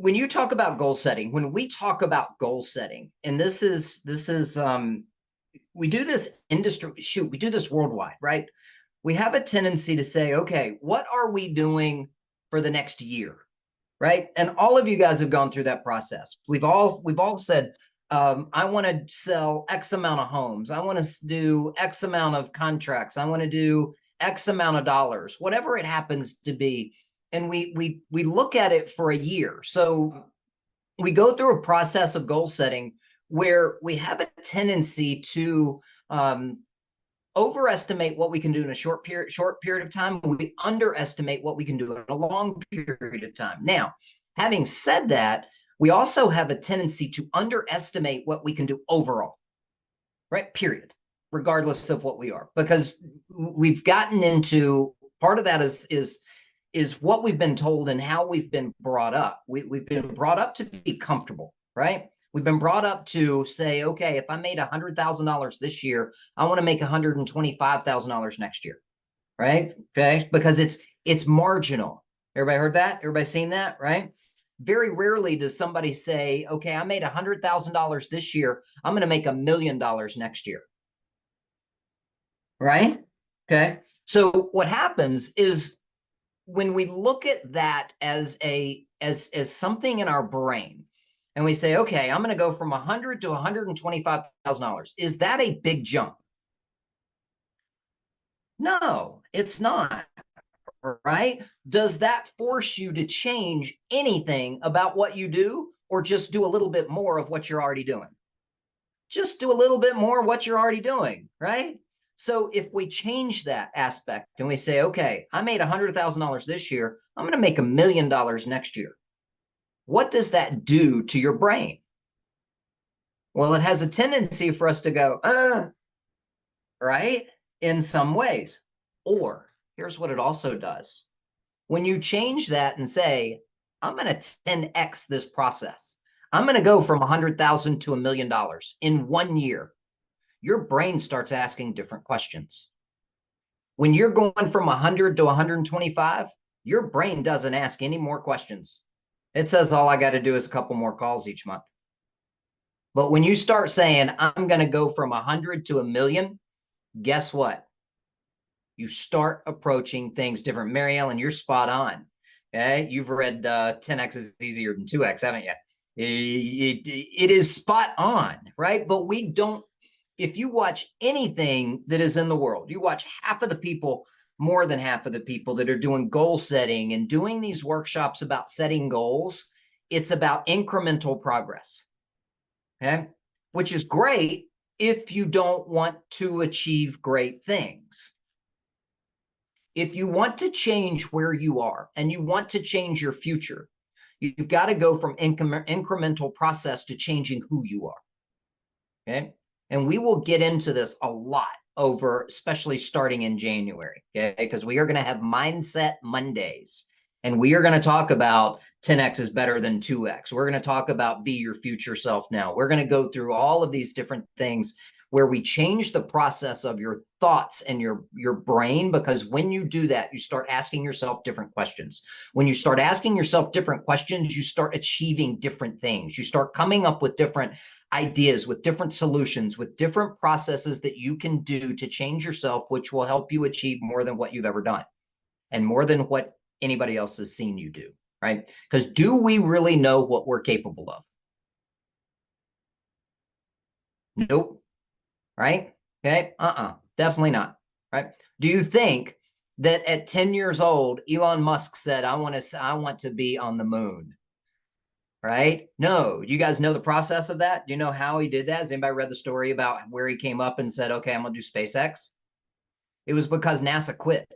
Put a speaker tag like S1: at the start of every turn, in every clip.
S1: when you talk about goal setting, when we talk about goal setting, and we do this we do this worldwide, right? We have a tendency to say, okay, what are we doing for the next year, right? And all of you guys have gone through that process. We've all said, I want to sell X amount of homes. I want to do X amount of contracts. I want to do X amount of dollars, whatever it happens to be. And we look at it for a year. So we go through a process of goal setting where we have a tendency to overestimate what we can do in a short period of time. We underestimate what we can do in a long period of time. Now, having said that, we also have a tendency to underestimate what we can do overall, right? Period, regardless of what we are, because we've gotten into part of that is what we've been told and how we've been brought up. We've been brought up to be comfortable, right? We've been brought up to say, okay, if I made $100,000 this year, I want to make $125,000 next year, right? Okay, because it's marginal. Everybody heard that? Everybody seen that, right? Very rarely does somebody say, okay, I made $100,000 this year, I'm going to make $1 million next year, right? Okay, so what happens is when we look at that as something in our brain, and we say, okay, I'm going to go from $100,000 to $125,000. Is that a big jump? No, it's not, right? Does that force you to change anything about what you do, or just do a little bit more of what you're already doing? Just do a little bit more of what you're already doing, right? So if we change that aspect and we say, okay, I made $100,000 this year, I'm going to make $1 million next year. What does that do to your brain? Well, it has a tendency for us to go, right? In some ways. Or here's what it also does. When you change that and say, I'm going to 10x this process, I'm going to go from 100,000 to $1 million in 1 year, your brain starts asking different questions. When you're going from 100 to 125, your brain doesn't ask any more questions. It says all I got to do is a couple more calls each month. But when you start saying, I'm going to go from 100 to 1 million, guess what? You start approaching things different. Mary Ellen, you're spot on. Okay, you've read 10x is easier than 2x, haven't you? It is spot on, right? But we don't, if you watch anything that is in the world, you watch half of the people, more than half of the people that are doing goal setting and doing these workshops about setting goals, it's about incremental progress, okay? Which is great if you don't want to achieve great things. If you want to change where you are and you want to change your future, you've got to go from incremental process to changing who you are, okay? And we will get into this a lot over, especially starting in January, okay? Because we are going to have Mindset Mondays, and we are going to talk about 10x is better than 2x. We're going to talk about be your future self now. We're going to go through all of these different things where we change the process of your thoughts and your brain, because when you do that, you start asking yourself different questions. When you start asking yourself different questions, you start achieving different things. You start coming up with different ideas, with different solutions, with different processes that you can do to change yourself, which will help you achieve more than what you've ever done and more than what anybody else has seen you do, right? Because do we really know what we're capable of? Nope. Right? Okay. Definitely not. Right. Do you think that at 10 years old, Elon Musk said, I want to be on the moon? Right? No. You guys know the process of that? Do you know how he did that? Has anybody read the story about where he came up and said, okay, I'm going to do SpaceX? It was because NASA quit.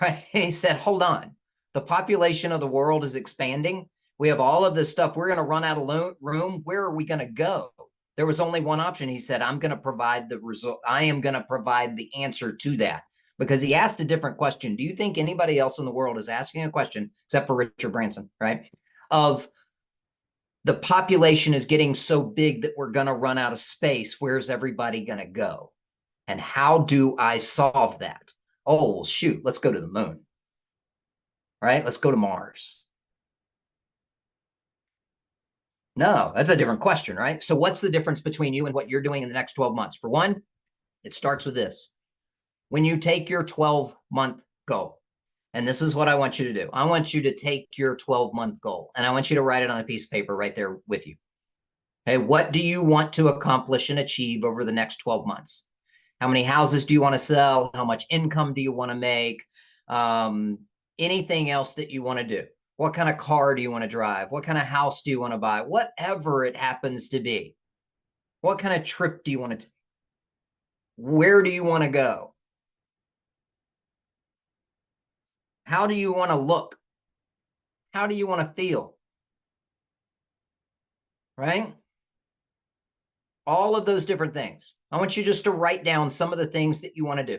S1: Right? He said, hold on. The population of the world is expanding. We have all of this stuff. We're going to run out of room. Where are we going to go? There was only one option. He said, I'm going to provide the result. I am going to provide the answer to that, because he asked a different question. Do you think anybody else in the world is asking a question, except for Richard Branson, right? Of the population is getting so big that we're going to run out of space. Where's everybody going to go? And how do I solve that? Oh, well, shoot, let's go to the moon, right? Let's go to Mars. No, that's a different question, right? So what's the difference between you and what you're doing in the next 12 months? For one, it starts with this. When you take your 12-month goal, and this is what I want you to do. I want you to take your 12-month goal and I want you to write it on a piece of paper right there with you. Hey, what do you want to accomplish and achieve over the next 12 months? How many houses do you want to sell? How much income do you want to make? Anything else that you want to do? What kind of car do you want to drive? What kind of house do you want to buy? Whatever it happens to be. What kind of trip do you want to take? Where do you want to go? How do you want to look? How do you want to feel? Right? All of those different things. I want you just to write down some of the things that you want to do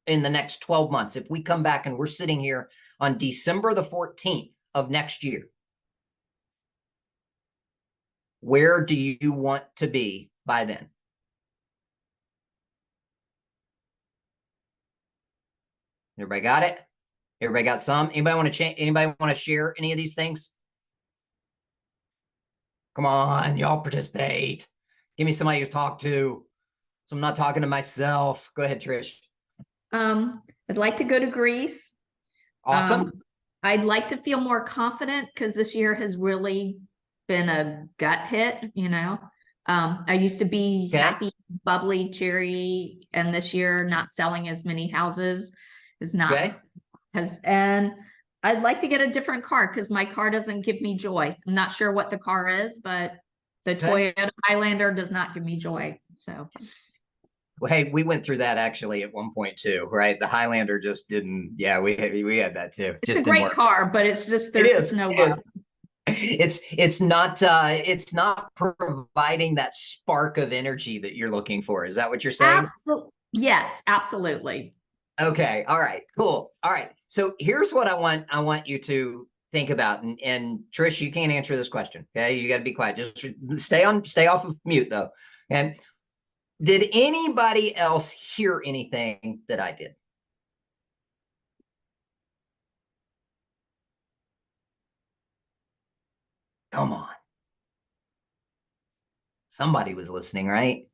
S1: in the next 12 months. If we come back and we're sitting here on December the 14th of next year, where do you want to be by then? Everybody got it? Everybody got some? Anybody want to change? Anybody want to share any of these things? Come on, y'all participate. Give me somebody to talk to. So I'm not talking to myself. Go ahead, Trish.
S2: I'd like to go to Greece.
S1: Awesome.
S2: I'd like to feel more confident because this year has really been a gut hit, you know. I used to be happy, bubbly, cheery, and this year not selling as many houses is not and I'd like to get a different car because my car doesn't give me joy. I'm not sure what the car is, but the Toyota Highlander does not give me joy. So
S1: well, hey, we went through that actually at one point too, right? The Highlander just didn't. Yeah, we had that too.
S2: It's just a great car, but it's just there's no love.
S1: It's not providing that spark of energy that you're looking for. Is that what you're saying?
S2: Yes, absolutely.
S1: Okay. All right. Cool. All right. So here's what I want you to think about. And Trish, you can't answer this question. Okay. You got to be quiet. Just stay off of mute though. And did anybody else hear anything that I did? Come on. Somebody was listening, right?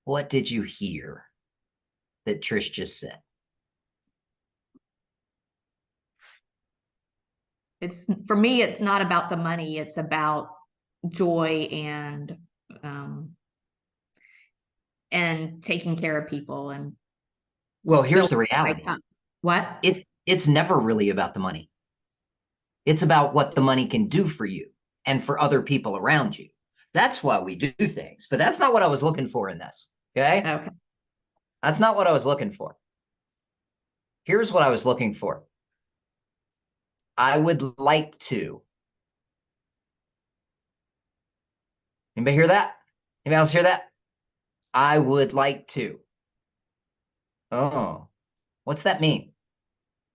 S1: What did you hear that Trish just said?
S2: It's for me, it's not about the money, it's about joy and taking care of people. And
S1: well, here's the reality.
S2: What?
S1: It's never really about the money. It's about what the money can do for you and for other people around you. That's why we do things, but that's not what I was looking for in this. Okay. That's not what I was looking for. Here's what I was looking for. I would like to. Anybody hear that? Anybody else hear that? I would like to. Oh, what's that mean?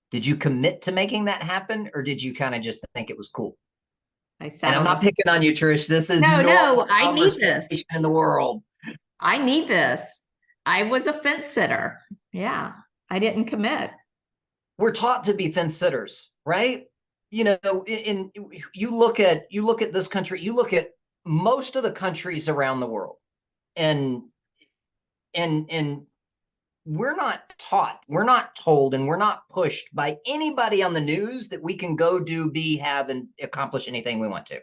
S1: Did you commit to making that happen, or did you kind of just think it was cool? And I'm not picking on you, Trish. This is
S2: no, I need this
S1: in the world.
S2: I need this. I was a fence sitter. Yeah, I didn't commit.
S1: We're taught to be fence sitters, right? You know, you look at this country, you look at most of the countries around the world, and we're not taught, we're not told, and we're not pushed by anybody on the news that we can go do, be, have, and accomplish anything we want to.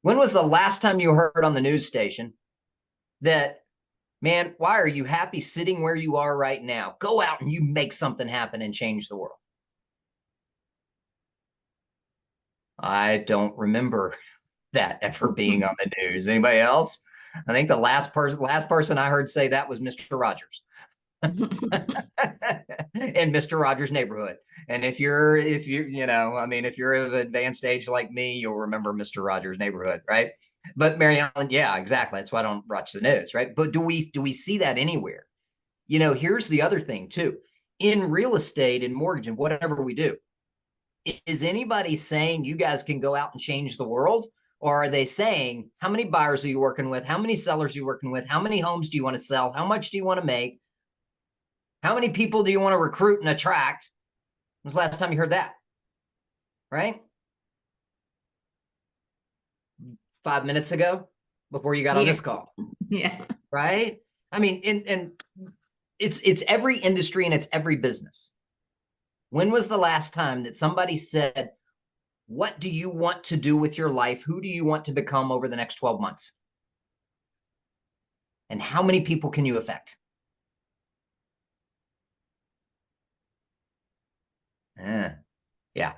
S1: When was the last time you heard on the news station that, man, why are you happy sitting where you are right now? Go out and you make something happen and change the world. I don't remember that ever being on the news. Anybody else? I think the last person I heard say that was Mr. Rogers in Mr. Rogers' Neighborhood. And if you're, you know, I mean, if you're of advanced age like me, you'll remember Mr. Rogers' Neighborhood, right? But Mary Ellen, yeah, exactly. That's why I don't watch the news, right? But do we see that anywhere? You know, here's the other thing too. In real estate and mortgage and whatever we do, is anybody saying you guys can go out and change the world? Or are they saying, how many buyers are you working with? How many sellers are you working with? How many homes do you want to sell? How much do you want to make? How many people do you want to recruit and attract? When was the last time you heard that? Right? 5 minutes ago before you got on this call.
S2: Yeah.
S1: Right? I mean, and it's every industry and it's every business. When was the last time that somebody said, what do you want to do with your life? Who do you want to become over the next 12 months? And how many people can you affect? Yeah,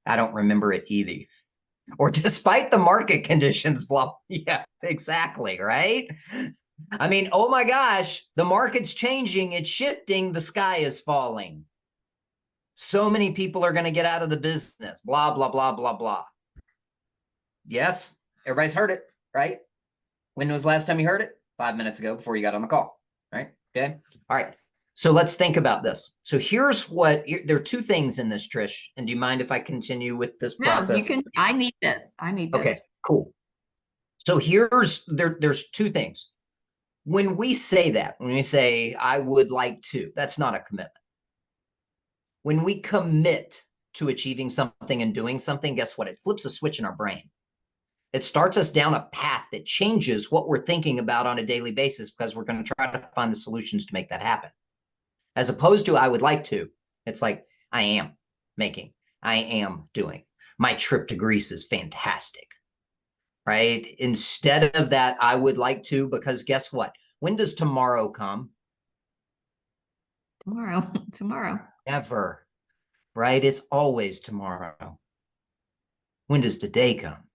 S1: I don't remember it either. Or despite the market conditions, blah. Yeah, exactly, right? I mean, oh my gosh, the market's changing, it's shifting, the sky is falling. So many people are going to get out of the business, blah, blah, blah, blah, blah. Yes, everybody's heard it, right? When was the last time you heard it? 5 minutes ago before you got on the call, right? Okay. All right. So let's think about this. So here's what, there are two things in this, Trish. And do you mind if I continue with this process?
S2: No, you can, I need this. I need this.
S1: Okay, cool. So there's two things. When we say that, when we say, I would like to, that's not a commitment. When we commit to achieving something and doing something, guess what? It flips a switch in our brain. It starts us down a path that changes what we're thinking about on a daily basis because we're going to try to find the solutions to make that happen. As opposed to, I would like to, it's like, I am making, I am doing. My trip to Greece is fantastic, right? Instead of that, I would like to, because guess what? When does tomorrow come?
S2: Tomorrow.
S1: Never, right? It's always tomorrow. When does today come?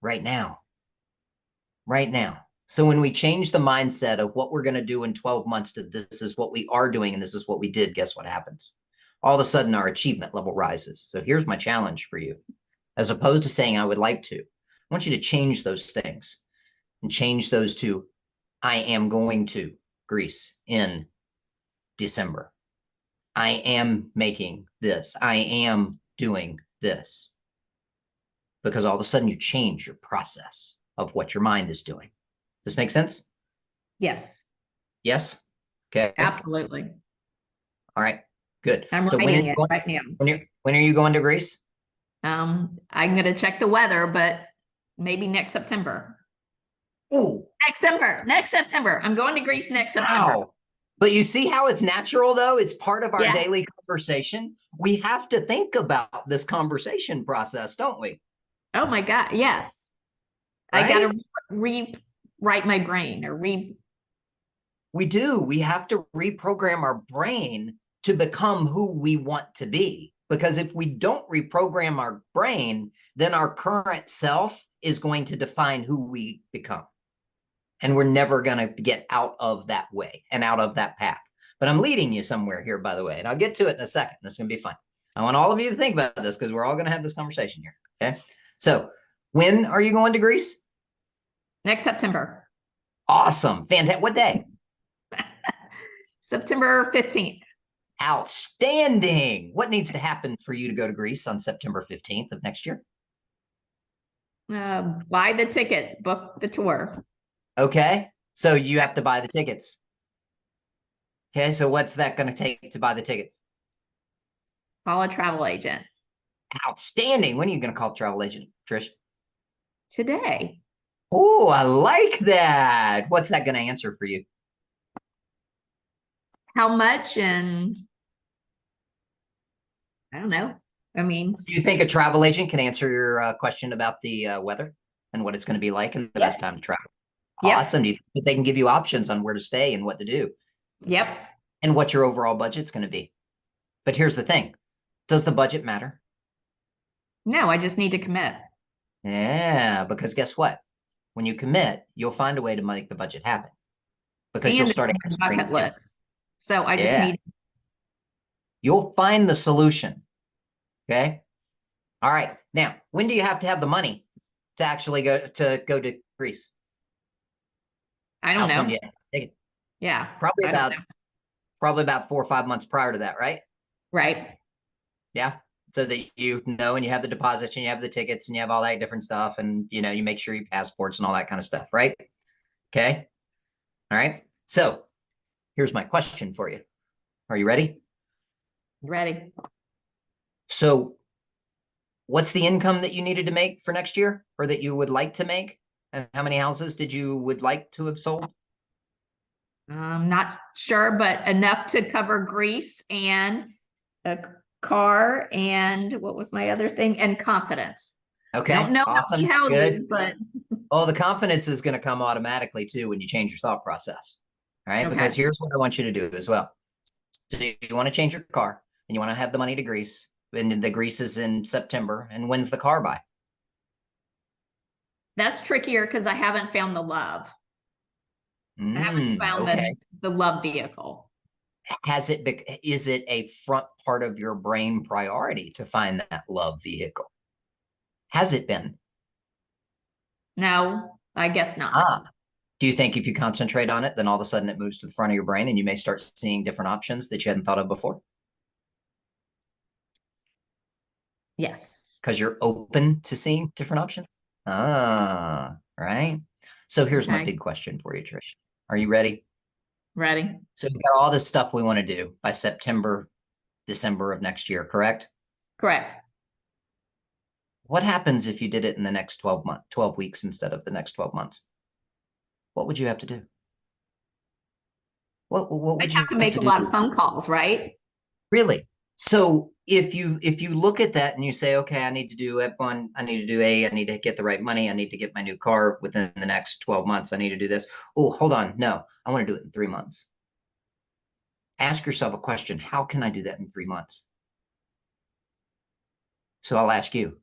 S1: Right now. Right now. So when we change the mindset of what we're going to do in 12 months to this is what we are doing and this is what we did, guess what happens? All of a sudden, our achievement level rises. So here's my challenge for you. As opposed to saying, I would like to, I want you to change those things and change those to, I am going to Greece in December. I am making this. I am doing this. Because all of a sudden you change your process of what your mind is doing. Does this make sense?
S2: Yes.
S1: Yes? Okay.
S2: Absolutely.
S1: All right. Good.
S2: I'm
S1: so
S2: writing it right now.
S1: When are you going to Greece?
S2: I'm going to check the weather, but maybe next September.
S1: Ooh.
S2: Next September. I'm going to Greece next September.
S1: Wow. But you see how it's natural, though? It's part of our
S2: Yeah.
S1: daily conversation. We have to think about this conversation process, don't we?
S2: Oh my God. Yes.
S1: Right?
S2: I got to rewrite my brain or
S1: We do. We have to reprogram our brain to become who we want to be. Because if we don't reprogram our brain, then our current self is going to define who we become. And we're never going to get out of that way and out of that path. But I'm leading you somewhere here, by the way, and I'll get to it in a second. This is going to be fun. I want all of you to think about this because we're all going to have this conversation here. Okay. So when are you going to Greece?
S2: Next September.
S1: Awesome. Fantastic. What day?
S2: September 15th.
S1: Outstanding. What needs to happen for you to go to Greece on September 15th of next year?
S2: Buy the tickets, book the tour.
S1: Okay. So you have to buy the tickets. Okay. So what's that going to take to buy the tickets?
S2: Call a travel agent.
S1: Outstanding. When are you going to call a travel agent, Trish?
S2: Today.
S1: Oh, I like that. What's that going to answer for you?
S2: How much? And I don't know. I mean,
S1: do you think a travel agent can answer your question about the weather and what it's going to be like and the best time to travel?
S2: Yep.
S1: Awesome. Do you think they can give you options on where to stay and what to do?
S2: Yep.
S1: And what your overall budget's going to be? But here's the thing. Does the budget matter?
S2: No, I just need to commit.
S1: Yeah, because guess what? When you commit, you'll find a way to make the budget happen. Because you'll start answering
S2: bucket list. So I just need.
S1: You'll find the solution. Okay. All right. Now, when do you have to have the money to actually go to Greece?
S2: I don't know.
S1: Take it.
S2: Yeah.
S1: Probably about 4 or 5 months prior to that, right?
S2: Right.
S1: Yeah. So that you know, and you have the deposits and you have the tickets and you have all that different stuff. And, you know, you make sure your passports and all that kind of stuff, right? Okay. All right. So here's my question for you. Are you ready?
S2: Ready.
S1: So What's the income that you needed to make for next year, or that you would like to make? And how many houses would like to have sold?
S2: I'm not sure, but enough to cover Greece and a car, and what was my other thing? And confidence.
S1: Okay,
S2: Don't know how
S1: awesome,
S2: many houses,
S1: good.
S2: but
S1: Oh, the confidence is going to come automatically too when you change your thought process. All right, because
S2: okay.
S1: here's what I want you to do as well. So you want to change your car and you want to have the money to Greece, and the Greece is in September. And when's the car by?
S2: That's trickier because I haven't found the love. I haven't found
S1: Okay.
S2: the love vehicle.
S1: Is it a front part of your brain priority to find that love vehicle? Has it been?
S2: No, I guess not.
S1: Do you think if you concentrate on it, then all of a sudden it moves to the front of your brain and you may start seeing different options that you hadn't thought of before?
S2: Yes.
S1: Because you're open to seeing different options? Right. So here's my big question for you, Trish. Are you ready?
S2: Ready.
S1: So we've got all this stuff we want to do by September, December of next year, correct?
S2: Correct.
S1: What happens if you did it in the next 12 weeks instead of the next 12 months? What would you have to do? What would
S2: I'd
S1: you
S2: have to make a lot of phone calls, right?
S1: Really? So if you look at that and you say, okay, I need to do F1, I need to do A, I need to get the right money, I need to get my new car within the next 12 months, I need to do this. Oh, hold on. No, I want to do it in 3 months. Ask yourself a question. How can I do that in 3 months? So I'll ask you,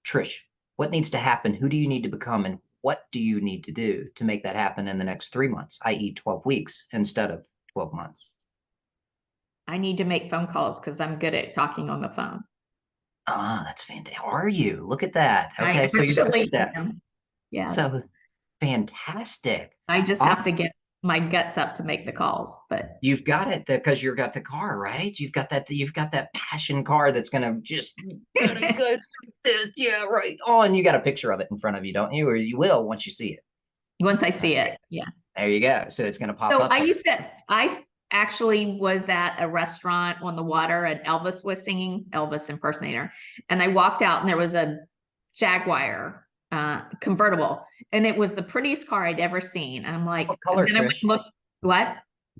S1: Trish, what needs to happen? Who do you need to become? And what do you need to do to make that happen in the next 3 months, i.e. 12 weeks instead of 12 months?
S2: I need to make phone calls because I'm good at talking on the phone.
S1: That's fantastic. Are you? Look at that. Okay,
S2: I
S1: so you're good
S2: actually
S1: at that.
S2: am. Yes.
S1: So fantastic.
S2: I just have to
S1: Awesome.
S2: get my guts up to make the calls, but
S1: You've got it because you've got the car, right? You've got that passion car that's gonna just really good. Yeah, right. Oh, and you got a picture of it in front of you, don't you? Or you will once you see it.
S2: once I see it, yeah.
S1: There you go. So it's gonna pop
S2: So
S1: up there.
S2: I actually was at a restaurant on the water and Elvis was singing, Elvis impersonator. And I walked out and there was a Jaguar convertible, and it was the prettiest car I'd ever seen. And I'm like,
S1: What color, Trish?
S2: What?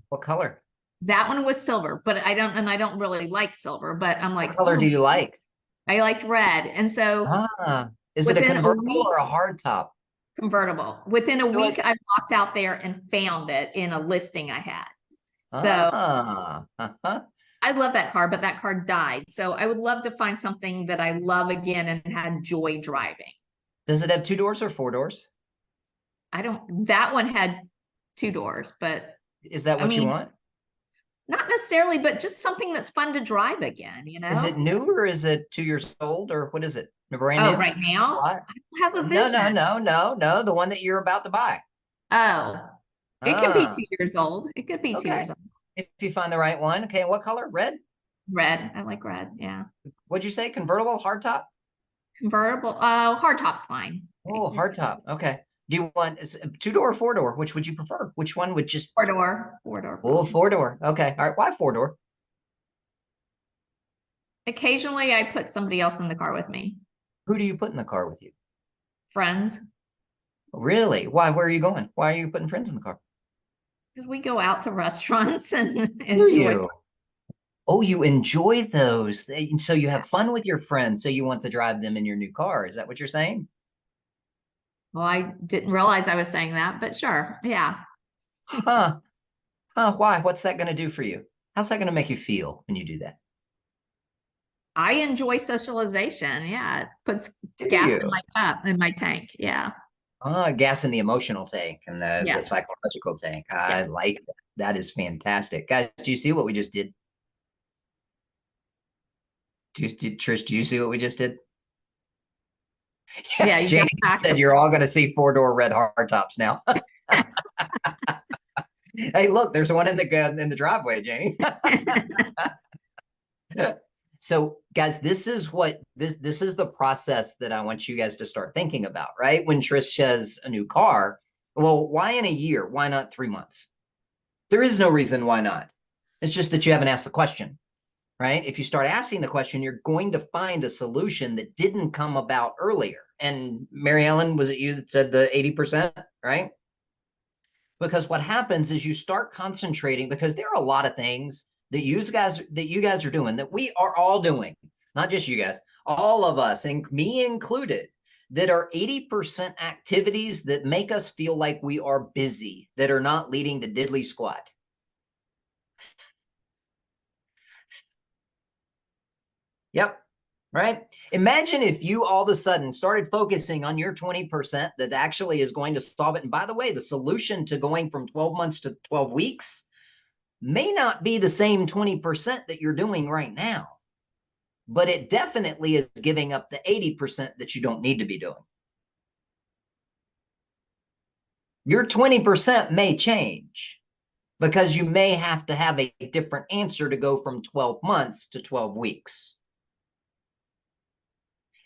S1: What color?
S2: That one was silver, but I don't really like silver, but I'm like,
S1: What color do you like?
S2: I liked red. And so
S1: Is it a
S2: within a
S1: convertible
S2: week,
S1: or a hard top?
S2: convertible. Within a
S1: No,
S2: week,
S1: it's
S2: I walked out there and found it in a listing I had. So I love that car, but that car died. So I would love to find something that I love again and had joy driving.
S1: Does it have 2 doors or 4 doors?
S2: That one had 2 doors, but
S1: Is that what you want?
S2: not necessarily, but just something that's fun to drive again, you know?
S1: Is it new or is it 2 years old or what is it? Brand new?
S2: Right now? I don't have a vision.
S1: No. The one that you're about to buy.
S2: Oh, it could be 2 years old. It could be 2 years old.
S1: If you find the right one. Okay, what color? Red?
S2: Red. I like red, yeah.
S1: What'd you say? Convertible? Hardtop?
S2: Convertible. Hardtop's fine.
S1: Oh, hardtop. Okay. Do you want 2-door or 4-door? Which would you prefer? Which one would just
S2: 4-door. 4-door.
S1: Oh, 4-door. Okay. All right. Why 4-door?
S2: Occasionally I put somebody else in the car with me.
S1: Who do you put in the car with you?
S2: Friends.
S1: Really? Why? Where are you going? Why are you putting friends in the car?
S2: Because we go out to restaurants and
S1: Do
S2: enjoy.
S1: you? Oh, you enjoy those. So you have fun with your friends. So you want to drive them in your new car. Is that what you're saying?
S2: Well, I didn't realize I was saying that, but sure. Yeah.
S1: Why? What's that going to do for you? How's that going to make you feel when you do that?
S2: I enjoy socialization. Yeah. It puts gas in my cup, in my tank. Yeah.
S1: Gas in the emotional tank and the psychological tank. I like that. That is fantastic. Guys, do you see what we just did? Trish, do you see what we just did? Yeah, Janie said you're all going to see 4-door red hardtops now. Hey, look, there's one in the driveway, Janie. So, guys, this is the process that I want you guys to start thinking about, right? When Trish says a new car, well, why in a year? Why not 3 months? There is no reason why not. It's just that you haven't asked the question. right? If you start asking the question, you're going to find a solution that didn't come about earlier. And Mary Ellen, was it you that said the 80%, right? Because what happens is you start concentrating, because there are a lot of things that you guys are doing, that we are all doing, not just you guys, all of us, and me included, that are 80% activities that make us feel like we are busy, that are not leading to diddly squat. Yep. Right? Imagine if you all of a sudden started focusing on your 20% that actually is going to solve it. And by the way, the solution to going from 12 months to 12 weeks may not be the same 20% that you're doing right now, but it definitely is giving up the 80% that you don't need to be doing. Your 20% may change because you may have to have a different answer to go from 12 months to 12 weeks.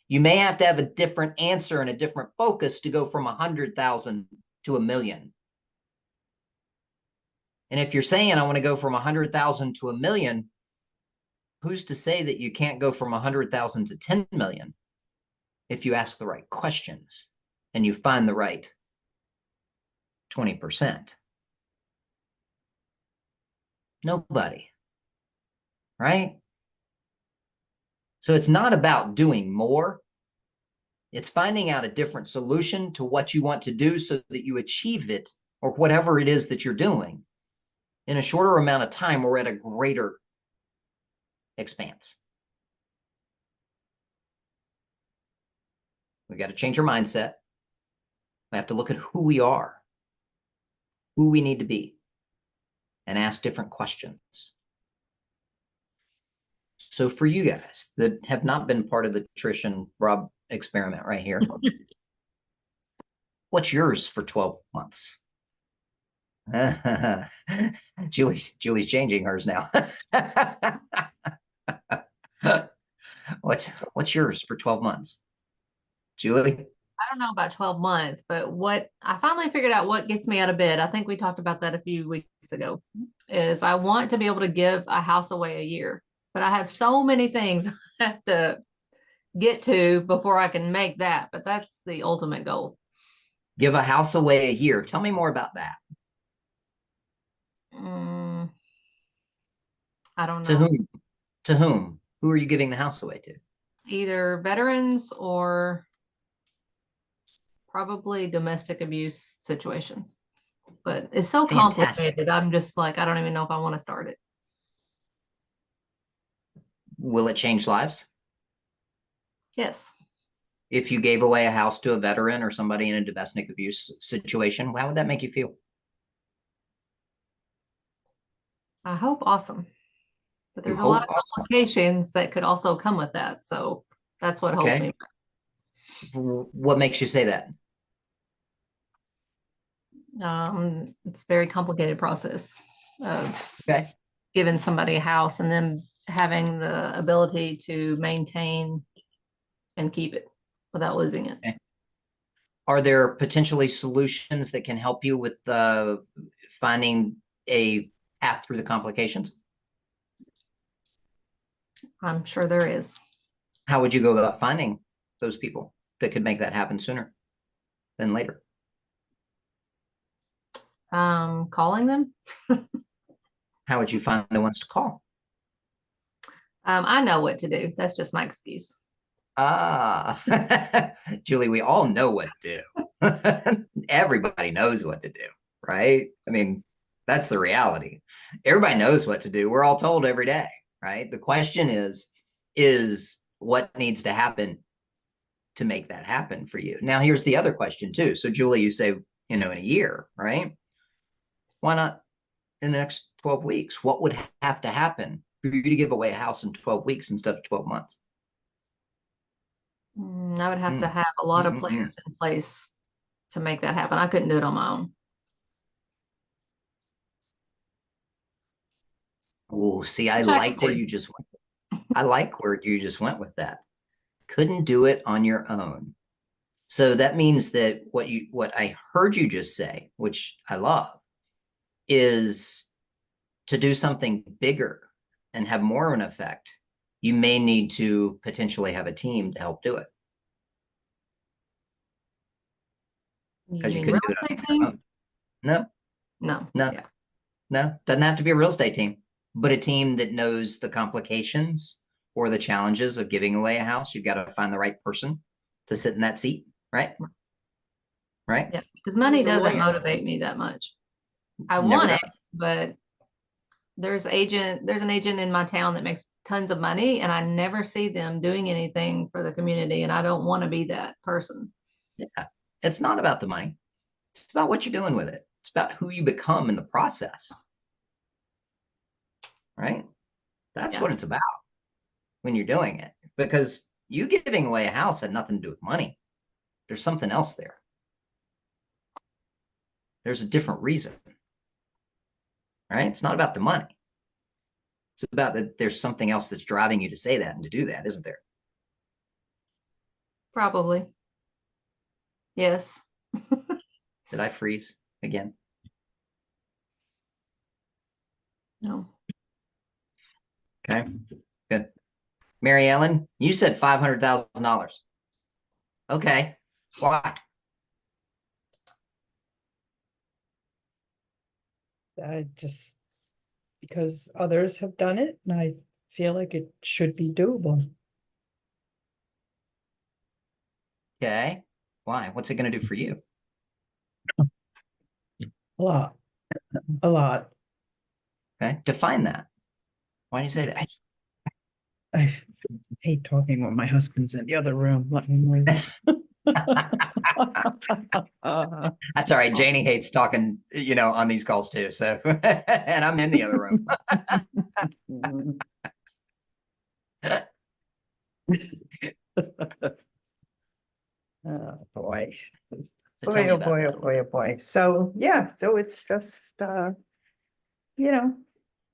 S1: You may have to have a different answer and a different focus to go from 100,000 to 1,000,000. And if you're saying, I want to go from 100,000 to 1,000,000, who's to say that you can't go from 100,000 to 10 million if you ask the right questions and you find the right 20%? Nobody, right? So it's not about doing more. It's finding out a different solution to what you want to do so that you achieve it, or whatever it is that you're doing, in a shorter amount of time or at a greater expanse. We've got to change our mindset. We have to look at who we are, who we need to be, and ask different questions. So for you guys that have not been part of the Trish and Rob experiment right here, what's yours for 12 months? Julie's changing hers now. What's yours for 12 months? Julie?
S3: I don't know about 12 months, but what I finally figured out what gets me out of bed, I think we talked about that a few weeks ago, is I want to be able to give a house away a year. But I have so many things I have to get to before I can make that. But that's the ultimate goal.
S1: Give a house away a year. Tell me more about that.
S3: I don't know.
S1: To whom? To whom? Who are you giving the house away to?
S3: Either veterans or probably domestic abuse situations. But it's so complicated. I'm just like, I don't even know if I want to start it.
S1: Will it change lives?
S3: Yes.
S1: If you gave away a house to a veteran or somebody in a domestic abuse situation, how would that make you feel?
S3: I hope awesome. But there's a lot of complications that could also come with that. So that's what holds me back.
S1: What makes you say that?
S3: It's a very complicated process of giving somebody a house and then having the ability to maintain and keep it without losing it.
S1: Okay. Are there potentially solutions that can help you with finding a path through the complications?
S3: I'm sure there is.
S1: How would you go about finding those people that could make that happen sooner than later?
S3: Calling them.
S1: How would you find the ones to call?
S3: I know what to do. That's just my excuse.
S1: Julie, we all know what to do. Everybody knows what to do, right? I mean, that's the reality. Everybody knows what to do. We're all told every day, right? The question is what needs to happen to make that happen for you? Now, here's the other question too. So Julie, you say, in a year, right? Why not in the next 12 weeks? What would have to happen for you to give away a house in 12 weeks instead of 12 months?
S3: I would have to have a lot of plans in place to make that happen. I couldn't do it on my own.
S1: Oh, see, I like where you just went. I like where you just went with that. Couldn't do it on your own. So that means that what I heard you just say, which I love, is to do something bigger and have more of an effect, you may need to potentially have a team to help do it.
S3: You
S1: Because you
S3: mean
S1: couldn't
S3: real
S1: do it on
S3: estate
S1: your
S3: team?
S1: own. No,
S3: No.
S1: no,
S3: Yeah.
S1: no. Doesn't have to be a real estate team, but a team that knows the complications or the challenges of giving away a house. You've got to find the right person to sit in that seat, right? Right?
S3: Yeah. Because money
S2: Need a
S3: doesn't
S2: lawyer.
S3: motivate me that much. I
S1: Never
S3: want it,
S1: does.
S3: but there's an agent in my town that makes tons of money, and I never see them doing anything for the community, and I don't want to be that person.
S1: Yeah. It's not about the money. It's about what you're doing with it. It's about who you become in the process. Right? That's what it's about when you're doing it. Because you giving away a house had nothing to do with money. There's something else there. There's a different reason. Right? It's not about the money. It's about that there's something else that's driving you to say that and to do that, isn't there?
S3: Probably. Yes.
S1: Did I freeze again?
S3: No.
S1: Okay, good. Mary Ellen, you said $500,000. Okay, why?
S4: Just because others have done it, and I feel like it should be doable.
S1: Okay, why? What's it going to do for you?
S4: A lot, a lot.
S1: Okay, define that. Why do you say that?
S4: I hate talking when my husband's in the other room. Let me move.
S1: That's all right. Janie hates talking, on these calls too. So, and I'm in the other room.
S4: Oh boy.
S1: So tell me
S4: Oh
S1: about
S4: boy,
S1: that a
S4: oh
S1: little
S4: boy,
S1: bit.
S4: oh boy. So yeah, so it's just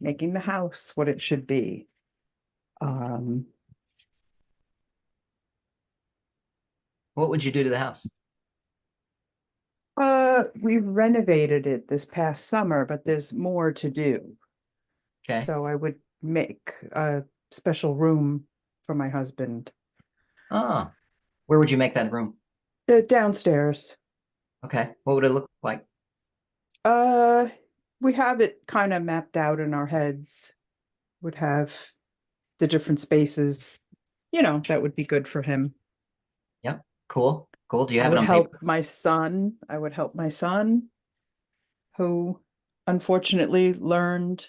S4: making the house what it should be.
S1: What would you do to the house?
S4: We renovated it this past summer, but there's more to do.
S1: Okay.
S4: So I would make a special room for my husband.
S1: Ah, where would you make that room?
S4: Downstairs.
S1: Okay. What would it look like?
S4: We have it kind of mapped out in our heads. Would have the different spaces, that would be good for him.
S1: Yep. Cool. Cool. Do you
S4: I
S1: have it
S4: would
S1: on
S4: help
S1: paper?
S4: my son. I would help my son, who unfortunately learned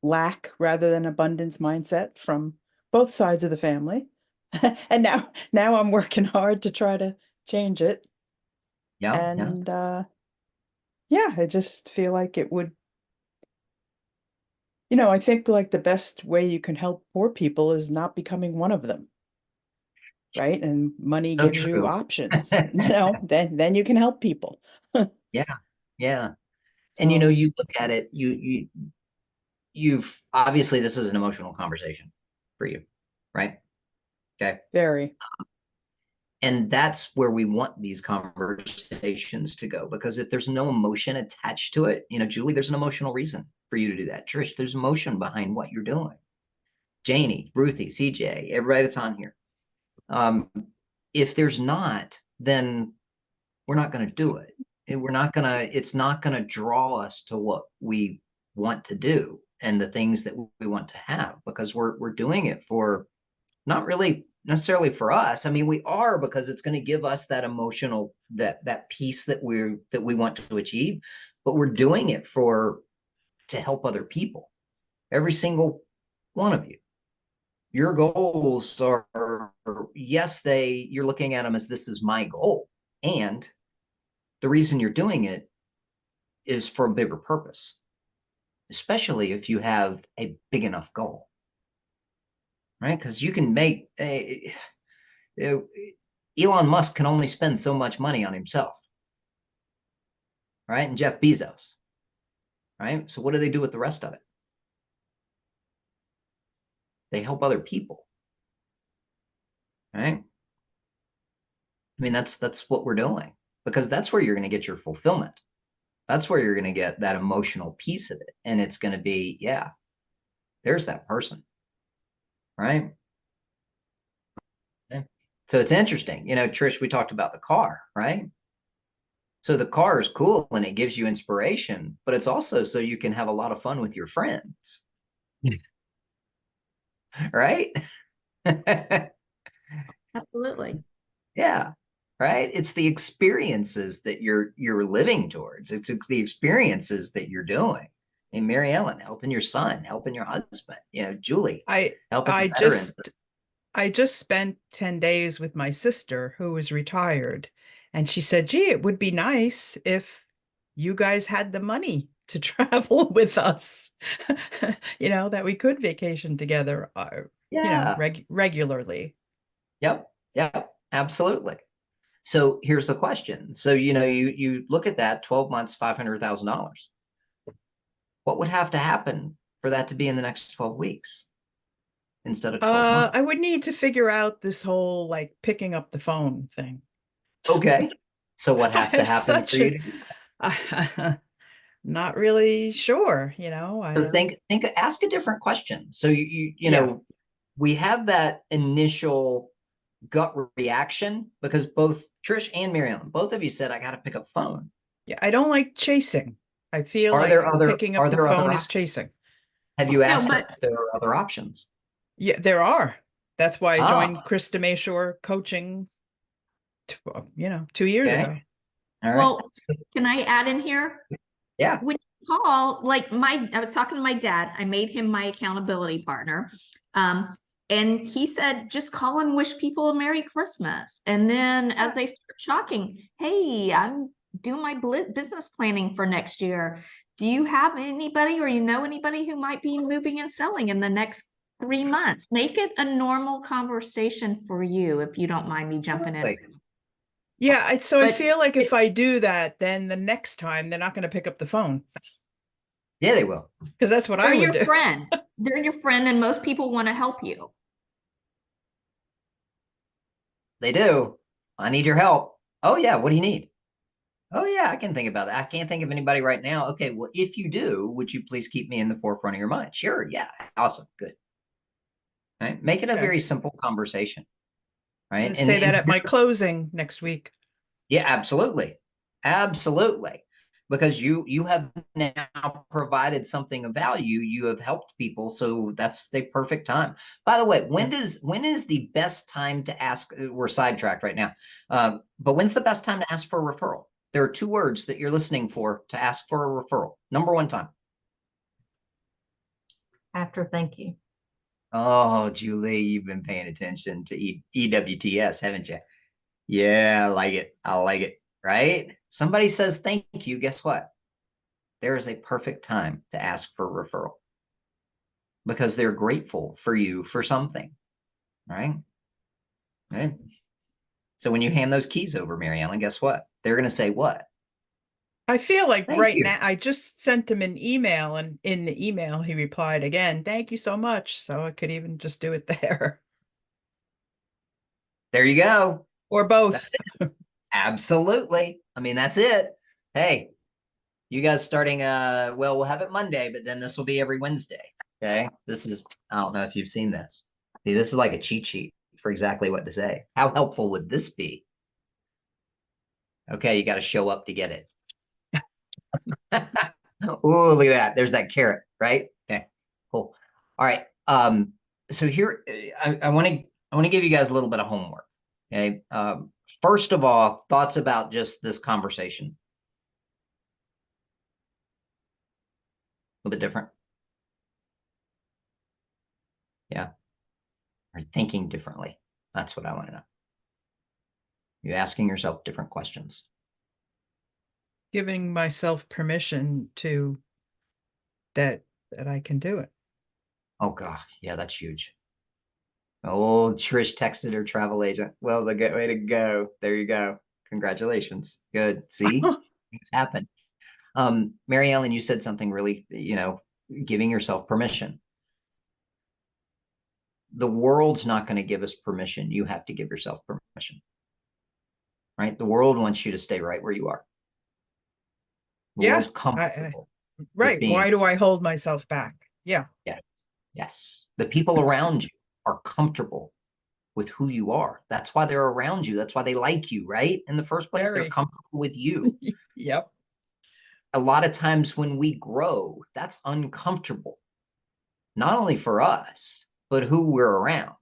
S4: lack rather than abundance mindset from both sides of the family. And now I'm working hard to try to change it.
S1: Yeah.
S4: And yeah, I just feel like it would, I think like the best way you can help poor people is not becoming one of them. Right? And money
S1: So
S4: gives you
S1: true.
S4: options, then you can help people.
S1: Yeah. Yeah. And
S4: So
S1: you look at it, you've obviously this is an emotional conversation for you, right? Okay.
S4: very.
S1: And that's where we want these conversations to go, because if there's no emotion attached to it, Julie, there's an emotional reason for you to do that. Trish, there's emotion behind what you're doing. Janie, Ruthie, CJ, everybody that's on here. If there's not, then we're not going to do it. And it's not going to draw us to what we want to do and the things that we want to have, because we're doing it for not really necessarily for us. I mean, we are, because it's going to give us that emotional, that piece that we want to achieve, but we're doing it to help other people. Every single one of you. Your goals are, yes, you're looking at them as this is my goal. And the reason you're doing it is for a bigger purpose, especially if you have a big enough goal, right? Because you can make Elon Musk can only spend so much money on himself, right? And Jeff Bezos, right? So what do they do with the rest of it? They help other people, right? I mean, that's what we're doing, because that's where you're going to get your fulfillment. That's where you're going to get that emotional piece of it. And it's going to be, yeah, There's that person, right? Yeah. So it's interesting. You know, Trish, we talked about the car, right? So the car is cool and it gives you inspiration, but it's also so you can have a lot of fun with your friends. Right?
S2: Absolutely.
S1: Yeah. Right. It's the experiences that you're living towards. It's the experiences that you're doing. And Mary Ellen, helping your son, helping your husband, you know, Julie, helping
S4: I
S1: veterans.
S4: just spent 10 days with my sister who was retired, and she said, gee, it would be nice if you guys had the money to travel with us, you know, that we could vacation together, you know,
S1: Yeah.
S4: regularly.
S1: Yep. Yep. Absolutely. So here's the question. So, you know, you look at that 12 months, $500,000. What would have to happen for that to be in the next 12 weeks instead of 12 months?
S4: I would need to figure out this whole like picking up the phone thing.
S1: Okay. So what
S4: I
S1: has to
S4: have
S1: happen for
S4: such
S1: you to do
S4: a, not really sure, you know.
S1: so ask a different question. So you
S4: Yeah.
S1: know, we have that initial gut reaction because both Trish and Mary Ellen, both of you said, I got to pick up the phone.
S4: Yeah, I don't like chasing. I feel
S1: Are
S4: like
S1: there other
S4: picking up the phone is chasing.
S1: Have you asked
S2: but
S1: if there are other options?
S4: Yeah, there are. That's why I joined
S1: Ah,
S4: 𝗪𝗂 coaching, you know, 2 years
S1: okay.
S4: ago.
S1: All right.
S2: well, can I add in here?
S1: Yeah.
S2: When you call, like I was talking to my dad, I made him my accountability partner. And he said, just call and wish people a Merry Christmas. And then as they start talking, hey, I'm doing my business planning for next year. Do you have anybody or you know anybody who might be moving and selling in the next 3 months? Make it a normal conversation for you, if you don't mind me jumping in.
S4: Yeah, so I
S2: But
S4: feel like if I do that, then the next time they're not going to pick up the phone.
S1: Yeah, they will.
S4: Because that's what I
S2: they're
S4: would
S2: your
S4: do.
S2: friend. They're your friend, and most people want to help you.
S1: They do. I need your help. Oh, yeah. What do you need? Oh, yeah. I can think about that. I can't think of anybody right now. Okay. Well, if you do, would you please keep me in the forefront of your mind? Sure. Yeah. Awesome. Good. Right. Make it a
S4: Okay.
S1: very simple conversation.
S4: I'm
S1: Right.
S4: going to say that at my closing next week.
S1: Yeah, absolutely. Absolutely. Because you have now provided something of value. You have helped people. So that's the perfect time. By the way, when is the best time to ask? We're sidetracked right now. But when's the best time to ask for a referral? There are 2 words that you're listening for to ask for a referral. Number 1 time.
S3: After thank you.
S1: Oh, Julie, you've been paying attention to EWTS, haven't you? Yeah, I like it. I like it. Right? Somebody says thank you. Guess what? There is a perfect time to ask for a referral because they're grateful for you for something. Right? Right. So when you hand those keys over, Mary Ellen, guess what? They're going to say what?
S4: I feel like
S1: Thank
S4: right
S1: you.
S4: now, I just sent him an email, and in the email, he replied again, thank you so much. So I could even just do it there.
S1: There you go.
S4: Or both.
S1: That's it. Absolutely. I mean, that's it. Hey, you guys starting, well, we'll have it Monday, but then this will be every Wednesday. Okay. This is, I don't know if you've seen this. See, this is like a cheat sheet for exactly what to say. How helpful would this be? Okay. You got to show up to get it. Oh, look at that. There's that carrot, right? Okay, cool. All right. So here, I want to give you guys a little bit of homework. Okay. First of all, thoughts about just this conversation. A little bit different. Yeah. Or thinking differently. That's what I want to know. You're asking yourself different questions.
S4: Giving myself permission to that I can do it.
S1: Oh God. Yeah, that's huge. Oh, Trish texted her travel agent. Well, the good way to go. There you go. Congratulations. Good. See, things happen. Mary Ellen, you said something really, you know, giving yourself permission. The world's not going to give us permission. You have to give yourself permission. Right? The world wants you to stay right where you are. The
S4: Yeah.
S1: world's comfortable.
S4: Right.
S1: being,
S4: Why do I hold myself back? Yeah.
S1: yeah. Yes. The people around you are comfortable with who you are. That's why they're around you. That's why they like you, right? In the first place, they're
S4: Very.
S1: comfortable with you.
S4: Yep.
S1: A lot of times when we grow, that's uncomfortable, not only for us, but who we're around.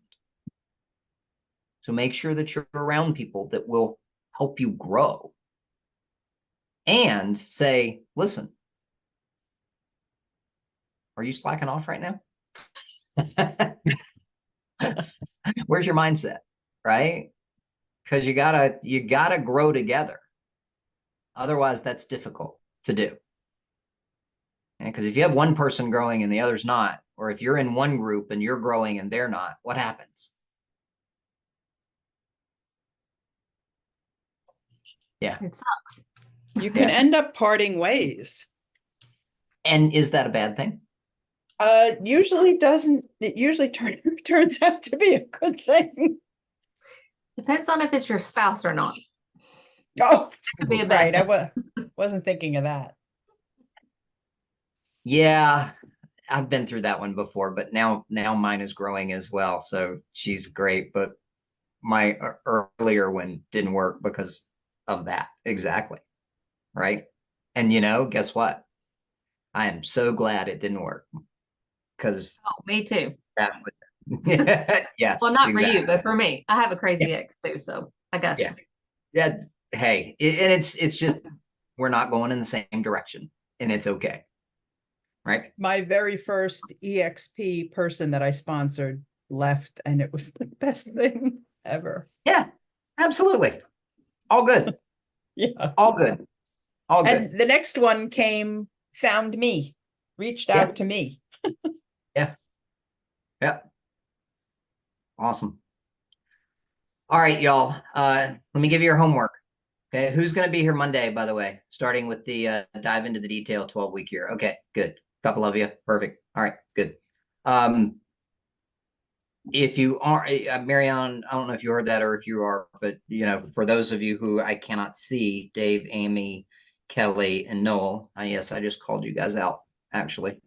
S1: So make sure that you're around people that will help you grow and say, listen, are you slacking off right now? Where's your mindset, right? Because you gotta grow together. Otherwise, that's difficult to do. Because if you have one person growing and the other's not, or if you're in one group and you're growing and they're not, what happens? Yeah.
S3: It sucks.
S4: You can end up parting ways.
S1: And is that a bad thing?
S4: Usually doesn't. It usually turns out to be a good thing.
S3: Depends on if it's your spouse or not.
S4: Oh,
S3: Could be a
S4: right.
S3: bad
S4: I wasn't thinking of that.
S1: Yeah, I've been through that one before, but now mine is growing as well. So she's great, but my earlier one didn't work because of that. Exactly. Right. And guess what? I am so glad it didn't work because
S3: Oh, me too.
S1: that would yes.
S3: Well, not for
S1: exactly.
S3: you, but for me. I have a crazy ex too, so I got you.
S1: Yeah. Hey, and it's just we're not going in the same direction, and it's okay. Right.
S4: My very first EXP person that I sponsored left, and it was the best thing ever.
S1: Yeah, absolutely. All good.
S4: Yeah.
S1: All good. All good.
S4: And the next one found me, reached out to me.
S1: Yeah. Yeah. Awesome. All right, y'all. Let me give you your homework. Okay. Who's going to be here Monday, by the way, starting with the dive into the detail 12-week year. Okay, good. Couple of you. Perfect. All right, good. If you are Marianne, I don't know if you heard that or if you are, but for those of you who I cannot see, Dave, Amy, Kelly, and Noel, yes, I just called you guys out, actually.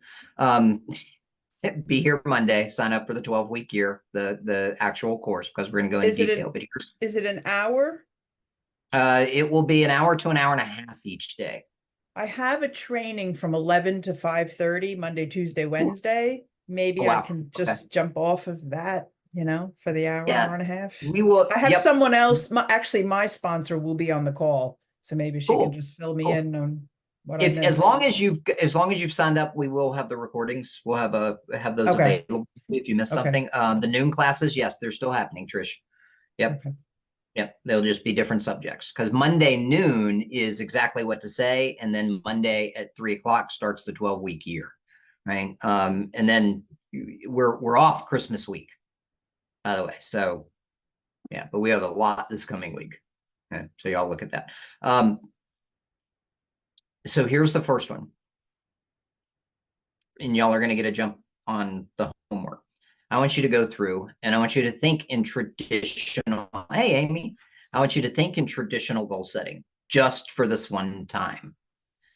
S1: Be here Monday, sign up for the 12-week year, the actual course, because we're going to go into detail. But
S4: is it an hour?
S1: It will be an hour to an hour and a half each day.
S4: I have a training from 11 to 5:30, Monday, Tuesday, Wednesday. Maybe I can just jump off of that, for the hour and a half.
S1: We will.
S4: I have someone else. Actually, my sponsor will be on the call, so maybe she can just fill me in on what I missed.
S1: As long as you've signed up, we will have the recordings. We'll have those available if you miss something. The noon classes, yes, they're still happening, Trish. Yep. Okay. Yep, they'll just be different subjects because Monday noon is exactly what to say, and then Monday at 3:00 starts the 12-week year, right? And then we're off Christmas week, by the way. So, yeah, but we have a lot this coming week, okay, so y'all look at that. So here's the first one, and y'all are going to get a jump on the homework. I want you to go through and I want you to think in traditional, hey, Amy, I want you to think in traditional goal setting just for this one time.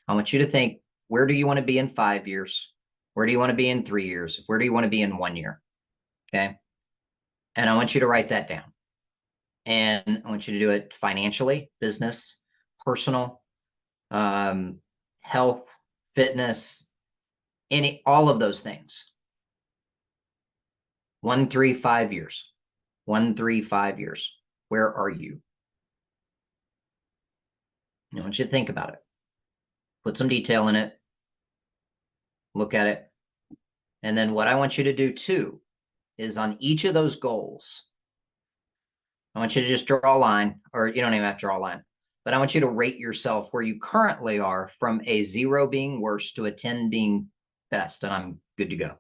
S1: I want you to think, where do you want to be in 5 years? Where do you want to be in 3 years? Where do you want to be in 1 year? Okay. And I want you to write that down. And I want you to do it financially, business, personal, health, fitness, all of those things. 1, 3, 5 years. 1, 3, 5 years. Where are you? I want you to think about it. Put some detail in it. Look at it. And then what I want you to do too is on each of those goals, I want you to just draw a line, or you don't even have to draw a line, but I want you to rate yourself where you currently are from a 0 being worst to a 10 being best, and I'm good to go.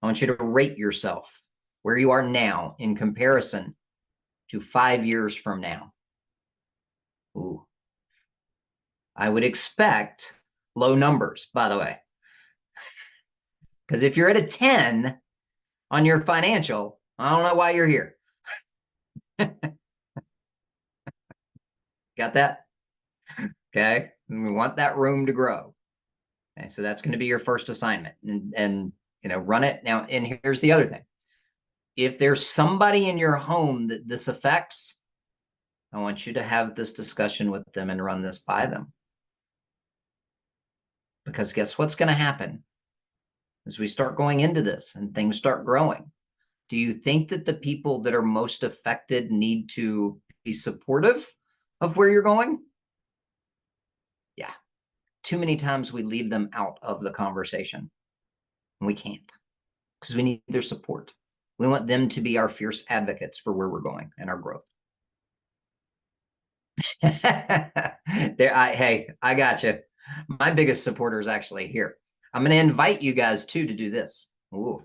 S1: I want you to rate yourself where you are now in comparison to 5 years from now. Ooh. I would expect low numbers, by the way. Because if you're at a 10 on your financial, I don't know why you're here. Got that? Okay. And we want that room to grow. Okay. So that's going to be your first assignment. And run it now. And here's the other thing. If there's somebody in your home that this affects, I want you to have this discussion with them and run this by them. Because guess what's going to happen as we start going into this and things start growing? Do you think that the people that are most affected need to be supportive of where you're going? Yeah. Too many times we leave them out of the conversation. And we can't, because we need their support. We want them to be our fierce advocates for where we're going and our growth. Hey, I got you. My biggest supporter is actually here. I'm going to invite you guys too to do this. Ooh,